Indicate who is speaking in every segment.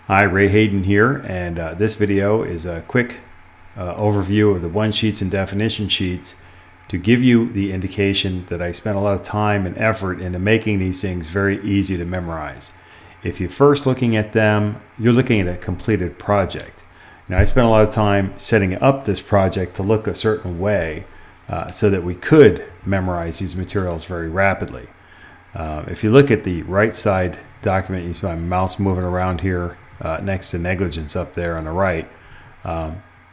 Speaker 1: Hi, Ray Hayden here, and this video is a quick overview of the one sheets and definition sheets to give you the indication that I spent a lot of time and effort into making these things very easy to memorize. If you're first looking at them, you're looking at a completed project. Now, I spent a lot of time setting up this project to look a certain way so that we could memorize these materials very rapidly. If you look at the right side document, you see my mouse moving around here next to negligence up there on the right.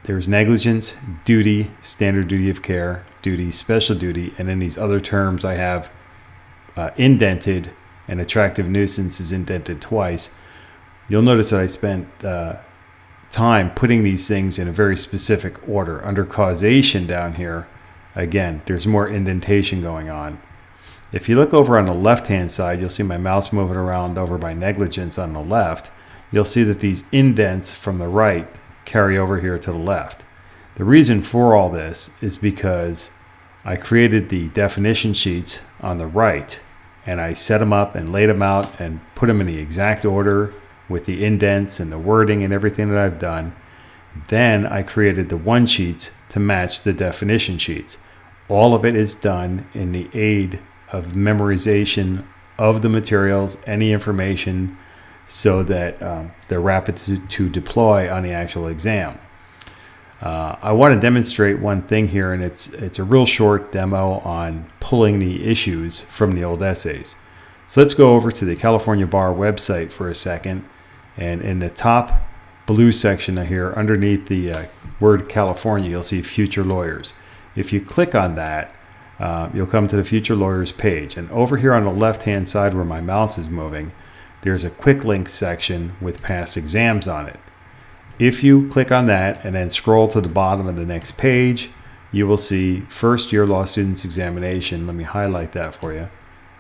Speaker 1: There's negligence, duty, standard duty of care, duty, special duty, and then these other terms I have indented, and attractive nuisance is indented twice. You'll notice that I spent time putting these things in a very specific order. Under causation down here, again, there's more indentation going on. If you look over on the left-hand side, you'll see my mouse moving around over by negligence on the left. You'll see that these indents from the right carry over here to the left. The reason for all this is because I created the definition sheets on the right, and I set them up and laid them out and put them in the exact order with the indents and the wording and everything that I've done. Then I created the one sheets to match the definition sheets. All of it is done in the aid of memorization of the materials, any information, so that they're rapid to deploy on the actual exam. I want to demonstrate one thing here, and it's a real short demo on pulling the issues from the old essays. So let's go over to the California Bar website for a second, and in the top blue section here, underneath the word California, you'll see Future Lawyers. If you click on that, you'll come to the Future Lawyers page, and over here on the left-hand side where my mouse is moving, there's a quick link section with past exams on it. If you click on that and then scroll to the bottom of the next page, you will see first year law students examination. Let me highlight that for you.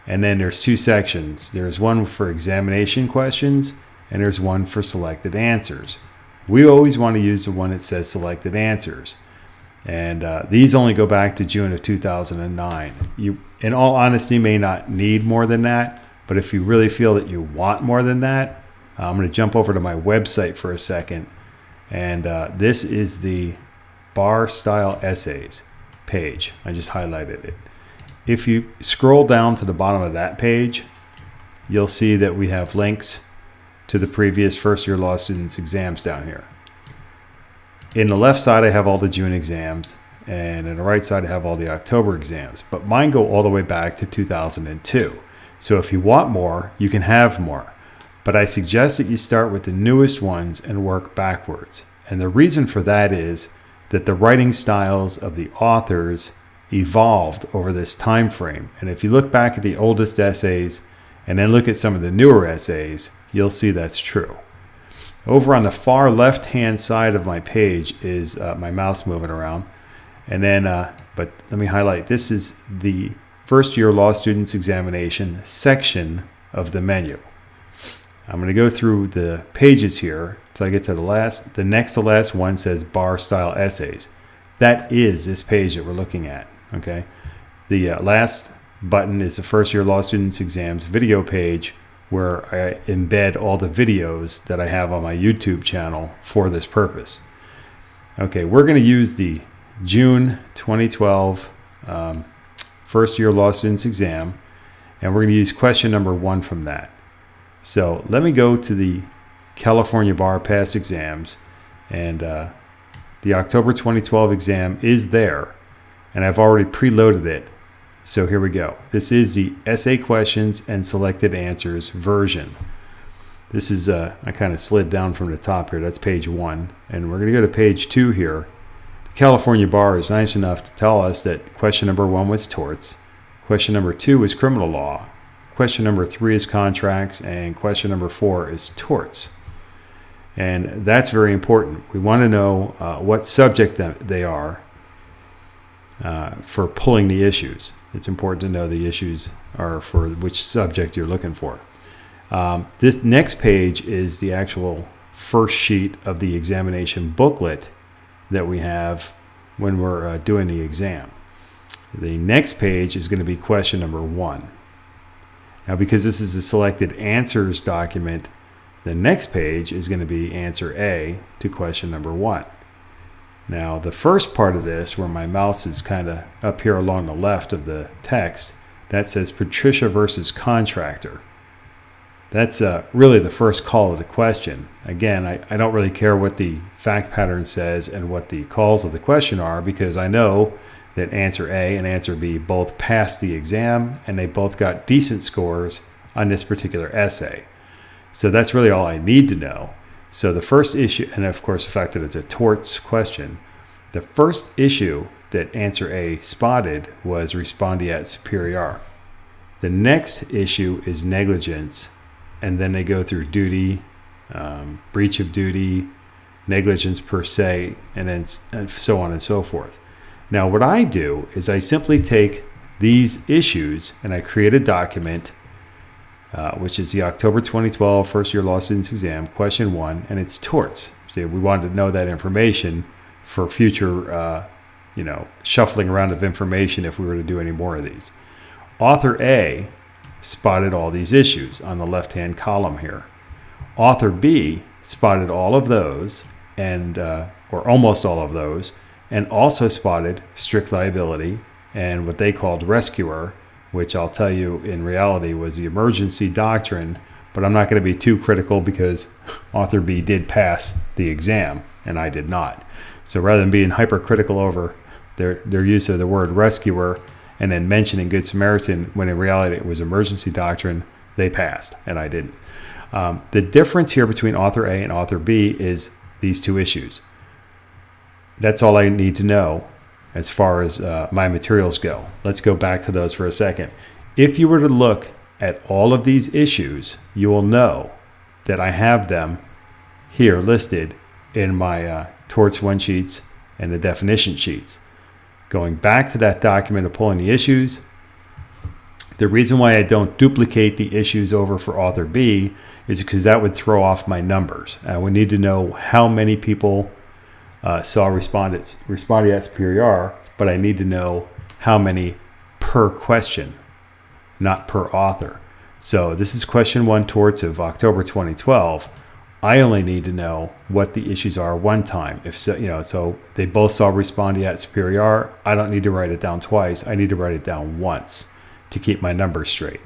Speaker 1: And then there's two sections. There's one for examination questions and there's one for selected answers. We always want to use the one that says selected answers. And these only go back to June of 2009. You, in all honesty, may not need more than that. But if you really feel that you want more than that, I'm going to jump over to my website for a second. And this is the Bar Style Essays page. I just highlighted it. If you scroll down to the bottom of that page, you'll see that we have links to the previous first year law students exams down here. In the left side, I have all the June exams. And in the right side, I have all the October exams. But mine go all the way back to 2002. So if you want more, you can have more. But I suggest that you start with the newest ones and work backwards. And the reason for that is that the writing styles of the authors evolved over this time frame. And if you look back at the oldest essays and then look at some of the newer essays, you'll see that's true. Over on the far left-hand side of my page is my mouse moving around. And then, but let me highlight, this is the first year law students examination section of the menu. I'm going to go through the pages here till I get to the next to last one says Bar Style Essays. That is this page that we're looking at. Okay. The last button is the first year law students exams video page, where I embed all the videos that I have on my YouTube channel for this purpose. Okay, we're going to use the June 2012 first year law students exam, and we're going to use question number 1 from that. So let me go to the California Bar past exams, and the October 2012 exam is there, and I've already preloaded it. So here we go. This is the essay questions and selected answers version. This is, I kind of slid down from the top here. That's page 1, and we're going to go to page 2 here. California Bar is nice enough to tell us that question number 1 was torts, question number 2 is criminal law, question number 3 is contracts, and question number 4 is torts. And that's very important. We want to know what subject they are for pulling the issues. It's important to know the issues are for which subject you're looking for. This next page is the actual first sheet of the examination booklet that we have when we're doing the exam. The next page is going to be question number 1. Now, because this is a selected answers document, The next page is going to be answer A to question number 1. Now, the first part of this, where my mouse is kind of up here along the left of the text, that says Patricia versus contractor. That's really the first call of the question. Again, I don't really care what the fact pattern says and what the calls of the question are, because I know that answer A and answer B both passed the exam and they both got decent scores on this particular essay. So that's really all I need to know. So the first issue, and of course the fact that it's a torts question, the first issue that answer A spotted was respondeat superior. The next issue is negligence, and then they go through duty, breach of duty, negligence per se, and so on and so forth. Now what I do is I simply take these issues and I create a document, which is the October 2012 First Year Law Students Exam, question 1, and it's torts. See, we wanted to know that information for future, shuffling around of information if we were to do any more of these. Author A spotted all these issues on the left-hand column here. Author B spotted all of those, and or almost all of those, and also spotted strict liability and what they called rescuer, which I'll tell you in reality was the emergency doctrine, but I'm not going to be too critical because author B did pass the exam and I did not. So rather than being hypercritical over their use of the word rescuer and then mentioning Good Samaritan when in reality it was emergency doctrine, they passed and I didn't. The difference here between author A and author B is these two issues. That's all I need to know as far as my materials go. Let's go back to those for a second. If you were to look at all of these issues, you will know that I have them here listed in my torts 1 sheets and the definition sheets. Going back to that document of pulling the issues, the reason why I don't duplicate the issues over for author B is because that would throw off my numbers. We need to know how many people saw respondeat superior, but I need to know how many per question, not per author. So this is question 1 torts of October 2012. I only need to know what the issues are one time. If so, so they both saw respondeat superior. I don't need to write it down twice. I need to write it down once to keep my numbers straight.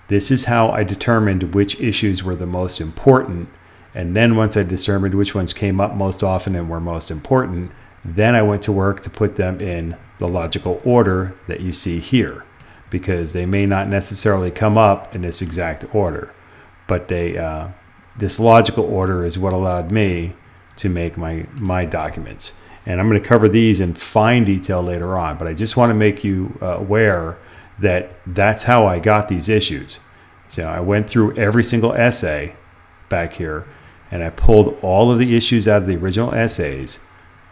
Speaker 1: This is how I determined which issues were the most important. And then once I determined which ones came up most often and were most important, then I went to work to put them in the logical order that you see here, because they may not necessarily come up in this exact order, but this logical order is what allowed me to make my documents. And I'm going to cover these in fine detail later on, but I just want to make you aware that that's how I got these issues. So I went through every single essay back here, and I pulled all of the issues out of the original essays.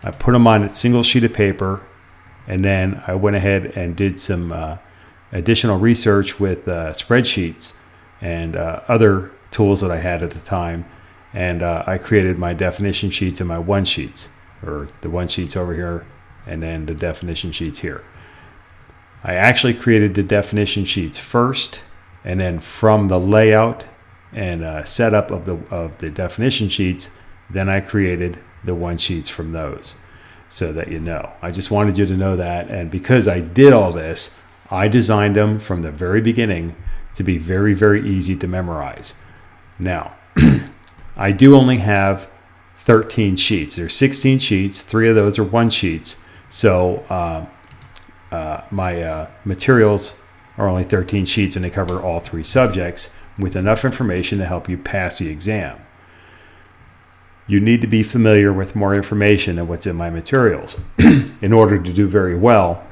Speaker 1: I put them on a single sheet of paper, and then I went ahead and did some additional research with spreadsheets and other tools that I had at the time, and I created my definition sheets and my 1 sheets, or the 1 sheets over here, and then the definition sheets here. I actually created the definition sheets first, and then from the layout and setup of the definition sheets, then I created the 1 sheets from those, so that you know. I just wanted you to know that, and because I did all this, I designed them from the very beginning to be very, very easy to memorize. Now, I do only have 13 sheets. There's 16 sheets. 3 of those are 1 sheets. So my materials are only 13 sheets, and they cover all 3 subjects with enough information to help you pass the exam. You need to be familiar with more information than what's in my materials in order to do very well,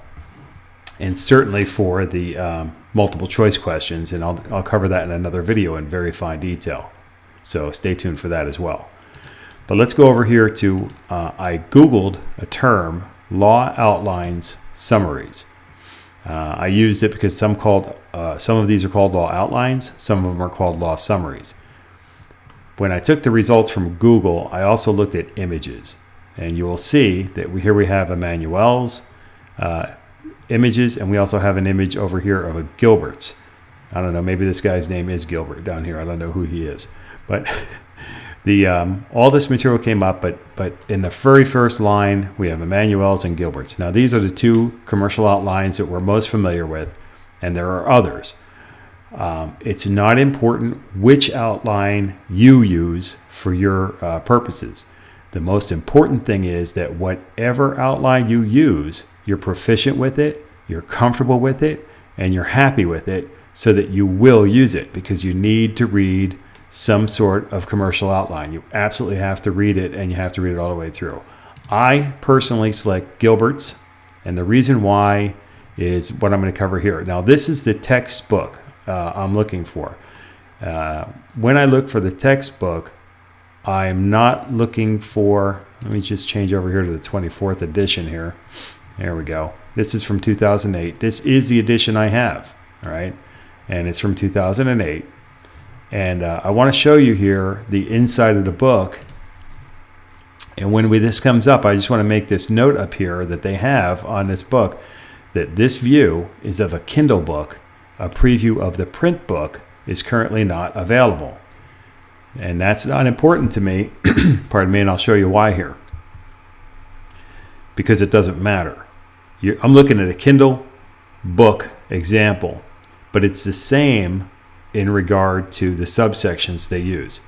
Speaker 1: and certainly for the multiple choice questions, and I'll cover that in another video in very fine detail. So stay tuned for that as well. But let's go over here to, I Googled a term, law outlines summaries. I used it because some of these are called law outlines, some of them are called law summaries. When I took the results from Google, I also looked at images, and you will see that here we have Emmanuel's images, and we also have an image over here of a Gilbert's. I don't know, maybe this guy's name is Gilbert down here. I don't know who he is. But All this material came up, but in the very first line, we have Emmanuel's and Gilbert's. Now, these are the two commercial outlines that we're most familiar with, and there are others. It's not important which outline you use for your purposes. The most important thing is that whatever outline you use, you're proficient with it, you're comfortable with it, and you're happy with it, so that you will use it, because you need to read some sort of commercial outline. You absolutely have to read it, and you have to read it all the way through. I personally select Gilbert's, and the reason why is what I'm going to cover here. Now, this is the textbook I'm looking for. When I look for the textbook, I'm not looking for, let me just change over here to the 24th edition here. There we go. This is from 2008. This is the edition I have, all right? And it's from 2008. And I want to show you here the inside of the book. And when this comes up, I just want to make this note up here that they have on this book, that this view is of a Kindle book. A preview of the print book is currently not available. And that's not important to me, pardon me, and I'll show you why here. Because it doesn't matter. I'm looking at a Kindle book example, but it's the same in regard to the subsections they use.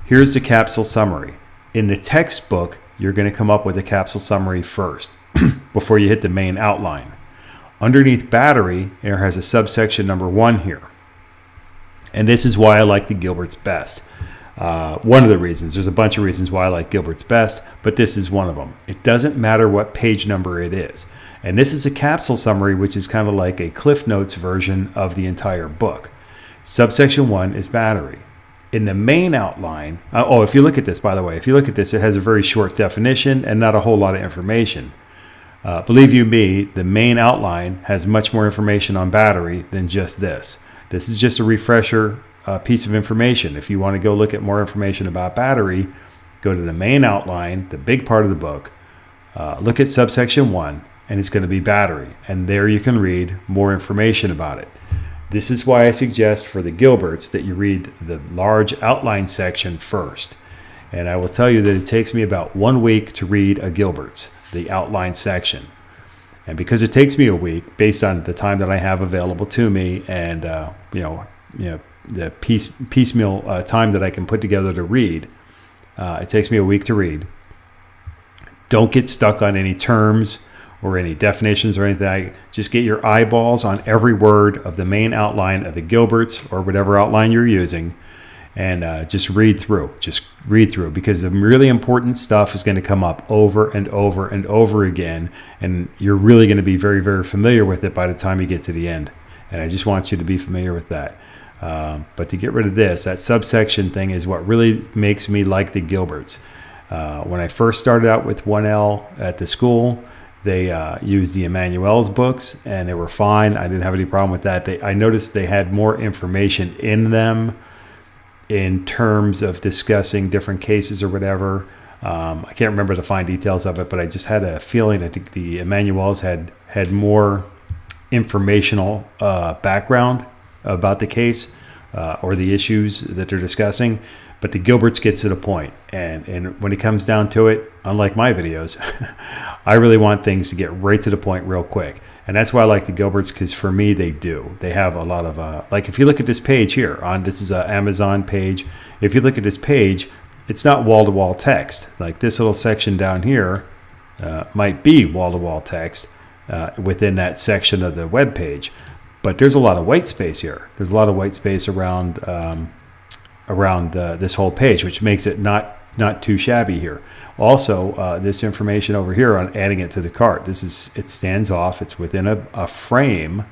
Speaker 1: Here's the capsule summary. In the textbook, you're going to come up with a capsule summary first before you hit the main outline. Underneath battery, there has a subsection number 1 here. And this is why I like the Gilbert's best. One of the reasons, there's a bunch of reasons why I like Gilbert's best, but this is one of them. It doesn't matter what page number it is. And this is a capsule summary, which is kind of like a Cliff Notes version of the entire book. Subsection 1 is battery. In the main outline, if you look at this, by the way, if you look at this, it has a very short definition and not a whole lot of information. Believe you me, the main outline has much more information on battery than just this. This is just a refresher piece of information. If you want to go look at more information about battery, go to the main outline, the big part of the book, look at subsection 1, and it's going to be battery. And there you can read more information about it. This is why I suggest for the Gilbert's that you read the large outline section first. And I will tell you that it takes me about 1 week to read a Gilbert's, the outline section. And because it takes me a week, based on the time that I have available to me, and the piecemeal time that I can put together to read, it takes me a week to read. Don't get stuck on any terms or any definitions or anything. Just get your eyeballs on every word of the main outline of the Gilbert's or whatever outline you're using, and just read through. Just read through, because the really important stuff is going to come up over and over and over again, and you're really going to be very, very familiar with it by the time you get to the end. And I just want you to be familiar with that. But to get rid of this, that subsection thing is what really makes me like the Gilbert's. When I first started out with 1L at the school, they used the Emmanuel's books, and they were fine. I didn't have any problem with that. I noticed they had more information in them in terms of discussing different cases or whatever. I can't remember the fine details of it, but I just had a feeling that the Emmanuel's had more informational background about the case or the issues that they're discussing. But the Gilbert's gets to the point. And when it comes down to it, unlike my videos, I really want things to get right to the point real quick. And that's why I like the Gilbert's, because for me, they do. They have a lot of, like if you look at this page here, this is an Amazon page. If you look at this page, it's not wall-to-wall text. Like this little section down here might be wall-to-wall text within that section of the web page. But there's a lot of white space here. There's a lot of white space around this whole page, which makes it not too shabby here. Also, this information over here on adding it to the cart. It stands off. It's within a frame,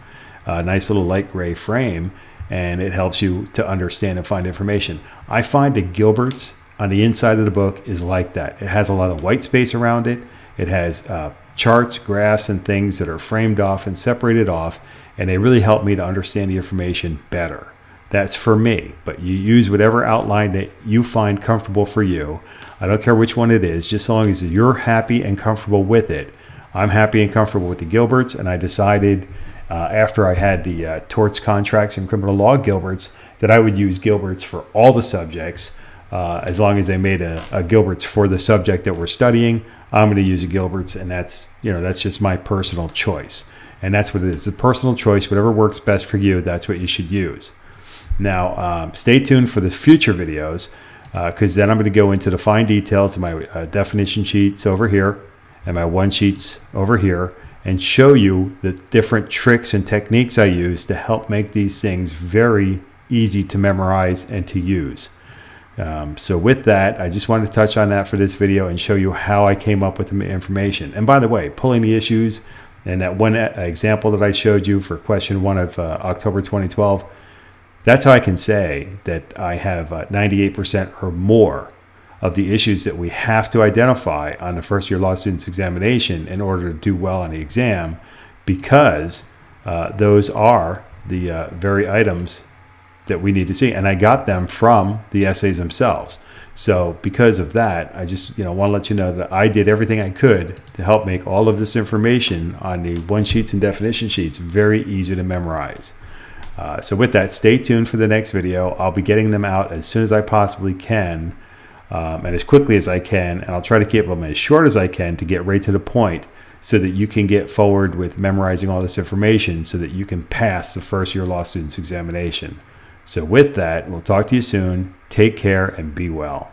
Speaker 1: a nice little light gray frame, and it helps you to understand and find information. I find the Gilbert's on the inside of the book is like that. It has a lot of white space around it. It has charts, graphs, and things that are framed off and separated off, and they really help me to understand the information better. That's for me, but you use whatever outline that you find comfortable for you. I don't care which one it is, just so long as you're happy and comfortable with it. I'm happy and comfortable with the Gilbert's, and I decided after I had the torts, contracts, and criminal law Gilbert's that I would use Gilbert's for all the subjects. As long as they made a Gilbert's for the subject that we're studying, I'm going to use a Gilbert's, and that's just my personal choice. And that's what it is. It's a personal choice. Whatever works best for you, that's what you should use. Now, stay tuned for the future videos, because then I'm going to go into the fine details of my definition sheets over here and my one sheets over here, and show you the different tricks and techniques I use to help make these things very easy to memorize and to use. So with that, I just wanted to touch on that for this video and show you how I came up with the information. And by the way, pulling the issues and that one example that I showed you for question 1 of October 2012, that's how I can say that I have 98% or more of the issues that we have to identify on the first year law student's examination in order to do well on the exam, because those are the very items that we need to see. And I got them from the essays themselves. So because of that, I just want to let you know that I did everything I could to help make all of this information on the one sheets and definition sheets very easy to memorize. So with that, stay tuned for the next video. I'll be getting them out as soon as I possibly can, and as quickly as I can, and I'll try to keep them as short as I can to get right to the point, so that you can get forward with memorizing all this information so that you can pass the first year law student's examination. So with that, we'll talk to you soon. Take care and be well.